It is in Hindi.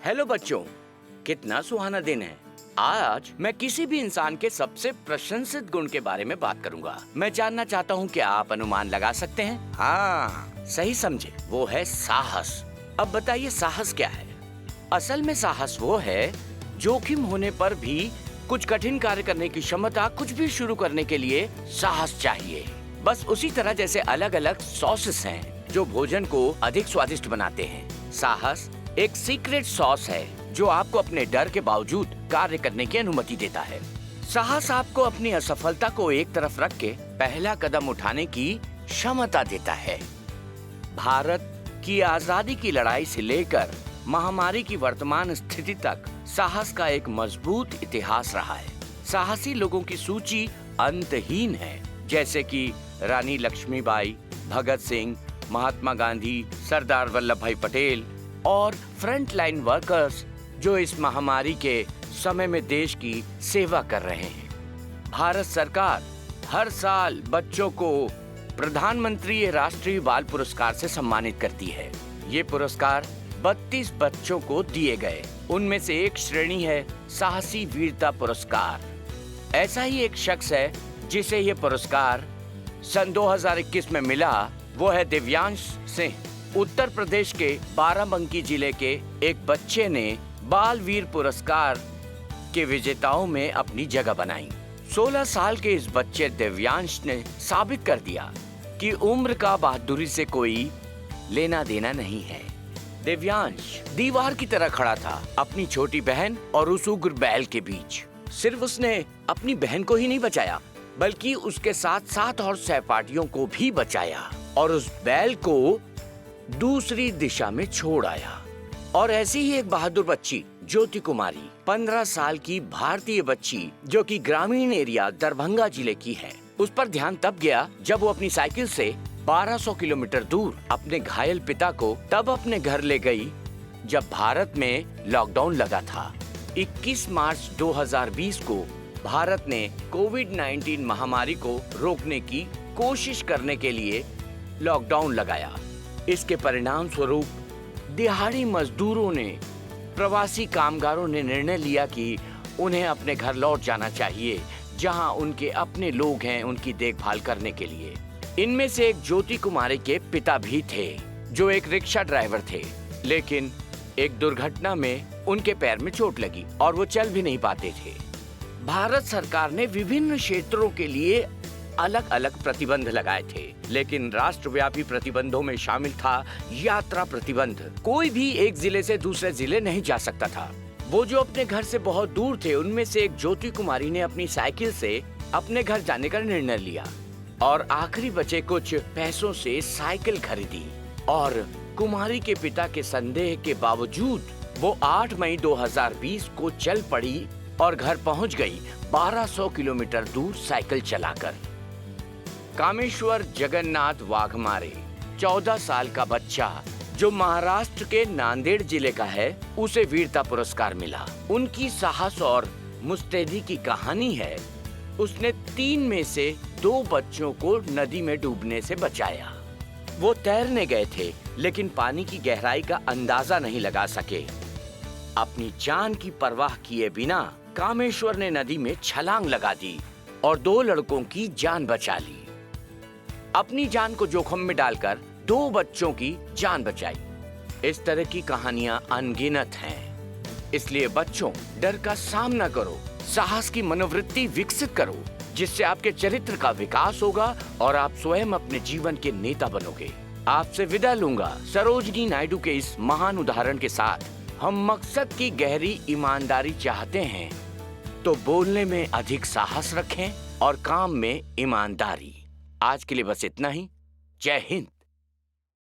हेलो बच्चों, कितना सुहाना दिन है। आज मैं किसी भी इंसान के सबसे प्रशंसित गुण के बारे में बात करूंगा। मैं जानना चाहता हूं कि आप अनुमान लगा सकते हैं? हाँ, सही समझे, वो है साहस। अब बताइए साहस क्या है? असल में साहस वो है जोखिम होने पर भी कुछ कठिन कार्य करने की क्षमता। कुछ भी शुरू करने के लिए साहस चाहिए। बस उसी तरह जैसे अलग अलग सॉसेस हैं जो भोजन को अधिक स्वादिष्ट बनाते हैं, साहस एक सीक्रेट सॉस है जो आपको अपने डर के बावजूद कार्य करने की अनुमति देता है। साहस आपको अपनी असफलता को एक तरफ रख के पहला कदम उठाने की क्षमता देता है। भारत की आजादी की लड़ाई से लेकर महामारी की वर्तमान स्थिति तक साहस का एक मजबूत इतिहास रहा है। साहसी लोगों की सूची अंतहीन है, जैसे कि रानी लक्ष्मीबाई, भगत सिंह, महात्मा गांधी, सरदार वल्लभ भाई पटेल और फ्रंट लाइन वर्कर्स जो इस महामारी के समय में देश की सेवा कर रहे हैं। भारत सरकार हर साल बच्चों को प्रधानमंत्री राष्ट्रीय बाल पुरस्कार से सम्मानित करती है। ये पुरस्कार 32 बच्चों को दिए गए। उनमें से एक श्रेणी है साहसी वीरता पुरस्कार। ऐसा ही एक शख्स है जिसे ये पुरस्कार सन 2021 में मिला। वो है दिव्यांश सिंह। उत्तर प्रदेश के बाराबंकी जिले के एक बच्चे ने बाल वीर पुरस्कार के विजेताओं में अपनी जगह बनाई। 16 साल के इस बच्चे दिव्यांश ने साबित कर दिया कि उम्र का बहादुरी से कोई लेना देना नहीं है। दिव्यांश दीवार की तरह खड़ा था अपनी छोटी बहन और उस उग्र बैल के बीच। सिर्फ उसने अपनी बहन को ही नहीं बचाया, बल्कि उसके साथ 7 और सहपाठियों को भी बचाया और उस बैल को दूसरी दिशा में छोड़ आया। और ऐसी ही एक बहादुर बच्ची ज्योति कुमारी, 15 साल की भारतीय बच्ची जो कि ग्रामीण एरिया दरभंगा जिले की है, उस पर ध्यान तब गया जब वो अपनी साइकिल से 1200 किलोमीटर दूर अपने घायल पिता को तब अपने घर ले गई जब भारत में लॉकडाउन लगा था। 21 मार्च 2020 को भारत ने कोविड-19 महामारी को रोकने की कोशिश करने के लिए लॉकडाउन लगाया। इसके परिणाम स्वरूप दिहाड़ी मजदूरों ने, प्रवासी कामगारों ने निर्णय लिया कि उन्हें अपने घर लौट जाना चाहिए, जहां उनके अपने लोग हैं उनकी देखभाल करने के लिए। इनमें से एक ज्योति कुमारी के पिता भी थे जो एक रिक्शा ड्राइवर थे, लेकिन एक दुर्घटना में उनके पैर में चोट लगी और वो चल भी नहीं पाते थे। भारत सरकार ने विभिन्न क्षेत्रों के लिए अलग अलग प्रतिबंध लगाए थे, लेकिन राष्ट्रव्यापी प्रतिबंधों में शामिल था यात्रा प्रतिबंध। कोई भी एक जिले से दूसरे जिले नहीं जा सकता था। वो जो अपने घर से बहुत दूर थे, उनमें से एक ज्योति कुमारी ने अपनी साइकिल से अपने घर जाने का निर्णय लिया और आखिरी बचे कुछ पैसों से साइकिल खरीदी। और कुमारी के पिता के संदेह के बावजूद वो 8 मई 2020 को चल पड़ी और घर पहुंच गई 1200 किलोमीटर दूर साइकिल चलाकर। कामेश्वर जगन्नाथ वाघमारे, 14 साल का बच्चा जो महाराष्ट्र के नांदेड़ जिले का है, उसे वीरता पुरस्कार मिला। उनकी साहस और मुस्तैदी की कहानी है। उसने 3 में से 2 बच्चों को नदी में डूबने से बचाया। वो तैरने गए थे, लेकिन पानी की गहराई का अंदाजा नहीं लगा सके। अपनी जान की परवाह किए बिना कामेश्वर ने नदी में छलांग लगा दी और 2 लड़कों की जान बचा ली। अपनी जान को जोखिम में डालकर 2 बच्चों की जान बचाई। इस तरह की कहानियां अनगिनत हैं। इसलिए बच्चों, डर का सामना करो, साहस की मनोवृत्ति विकसित करो, जिससे आपके चरित्र का विकास होगा और आप स्वयं अपने जीवन के नेता बनोगे। आपसे विदा लूंगा सरोजिनी नायडू के इस महान उदाहरण के साथ। हम मकसद की गहरी ईमानदारी चाहते हैं तो बोलने में अधिक साहस रखें और काम में ईमानदारी। आज के लिए बस इतना ही। जय हिंद।